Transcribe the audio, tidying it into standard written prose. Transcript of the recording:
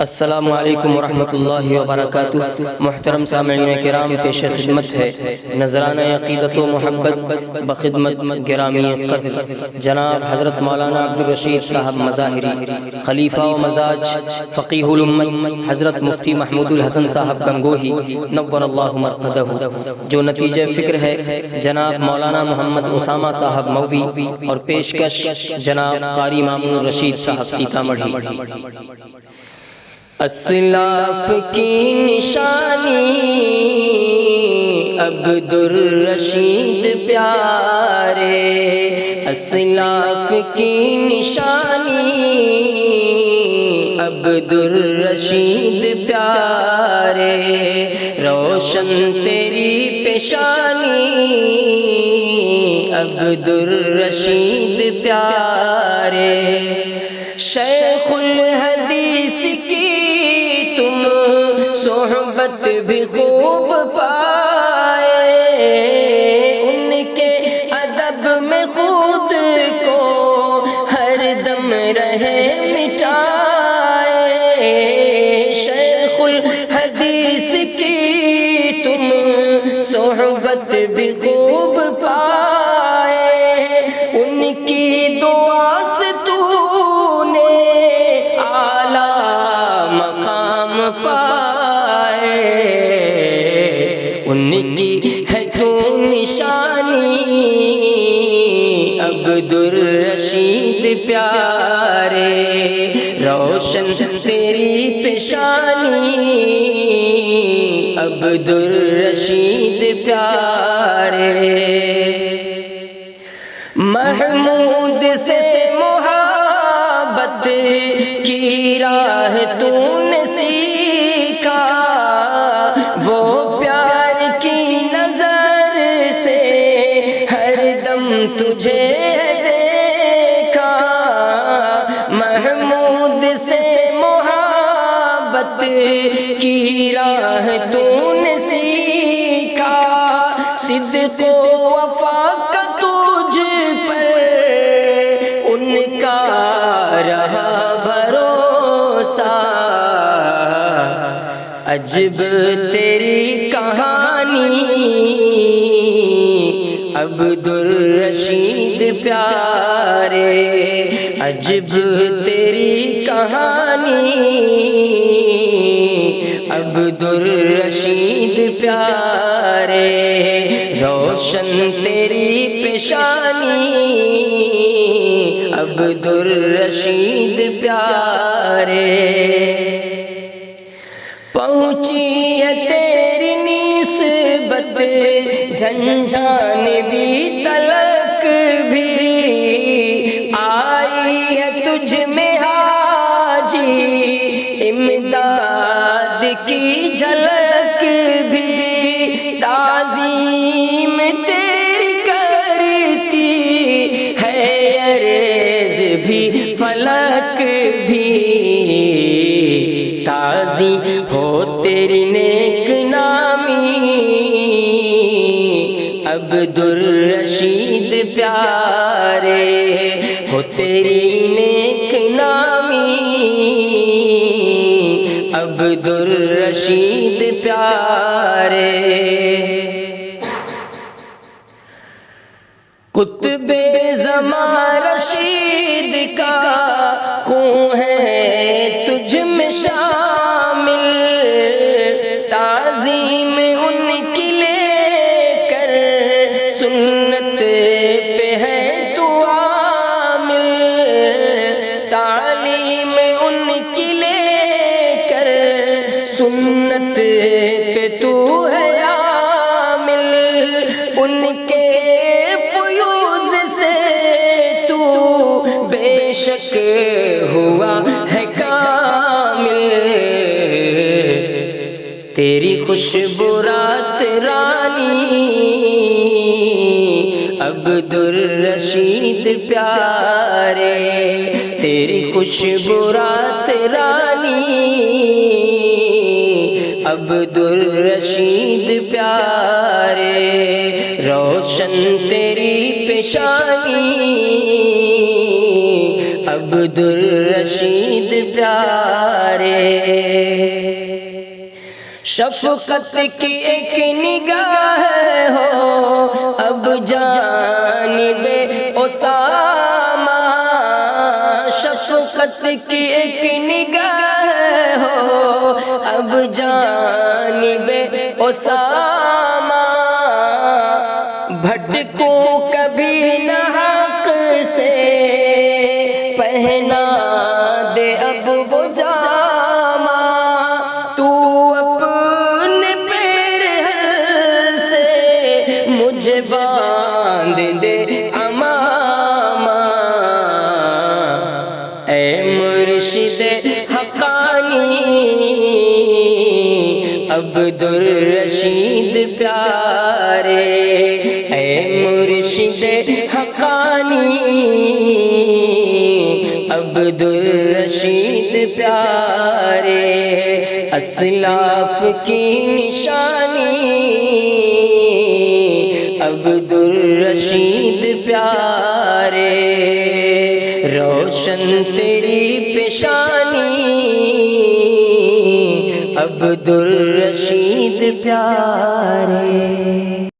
السلام علیکم ورحمۃ اللہ وبرکاتہ۔ محترم سامعین کرام، پیش خدمت ہے نذرانہ عقیدت و محبت بخدمت گرامی قدر جناب حضرت مولانا عبدالرشید صاحب مظاہری، خلیفہ و مزاج فقیہ الامت حضرت مفتی محمود الحسن صاحب گنگوہی نور اللہ مرقدہ، جو نتیجہ فکر ہے جناب مولانا محمد اسامہ صاحب مووی، اور پیشکش جناب قاری مامون الرشید صاحب سیتامڑھی۔ اسلاف کی نشانی عبدالرشید پیارے، اسلاف کی نشانی عبدالرشید پیارے، روشن تیری پیشانی عبدالرشید پیارے، شیخ الحدیث کی تم صحبت بھی خوب پائے، ان کے ادب میں خود کو ہر دم رہے مٹائے، شیخ الحدیث کی تم صحبت بھی خوب پائے، ان کی دعا سے تو نے اعلیٰ مقام پائے، ان کی ہے تو نشانی عبدالرشید پیارے، روشن تیری پیشانی عبدالرشید پیارے، محمود سے محبت کی راہ تو نے سیکھا، وہ پیار کی نظر سے ہر دم تجھے دیکھا، محمود سے محبت کی راہ تو نے سیکھا، صدق و وفا کا تجھ پر ان کا رہا بھروسہ، عجب تیری کہانی عبدالرشید پیارے، عجب تیری کہانی عبدالرشید پیارے، روشن تیری پیشانی عبدالرشید پیارے، پہنچی ہے تیری نسبت جھنجھان تلک بھی، آئی ہے تجھ میں حاجی امداد کی جھلک بھی، تعظیم تیری کرتی ہے عرض بھی فلک بھی، تازی ہو تیری نیک نامی عبدالرشید پیارے، ہو تیری نیک نامی عبدالرشید پیارے، قطب زمان رشید کا خون ہے تجھ میں شامل، تعظیم ان کی لے کر سنت پہ ہے تو عامل، تعلیم ان کی لے کر سنت پہ تو ہے عامل، ان کے فیوز سے تو بے شک ہوا ہے کامل، تیری خوشبو رات رانی عبدالرشید پیارے، تیری خوشبو رات رانی عبدالرشید پیارے، روشن تیری پیشانی عبدالرشید الرشید پیارے، شفقت کی ایک نگاہ ہو اب جانب اسامہ، شفقت کی ایک نگاہ ہو اب جانب اسامہ، بھٹکوں کبھی نہ حق سے پہنا دے اب وہ جامہ، تو اپنے پیرہن سے مجھے باندھ دے امامہ، اے مرشد حقانی عبدالرشید پیارے، اے مرشد حقانی عبدالرشید پیارے، اسلاف کی نشانی عبدالرشید پیارے، روشن تیری پیشانی عبدالرشید پیارے۔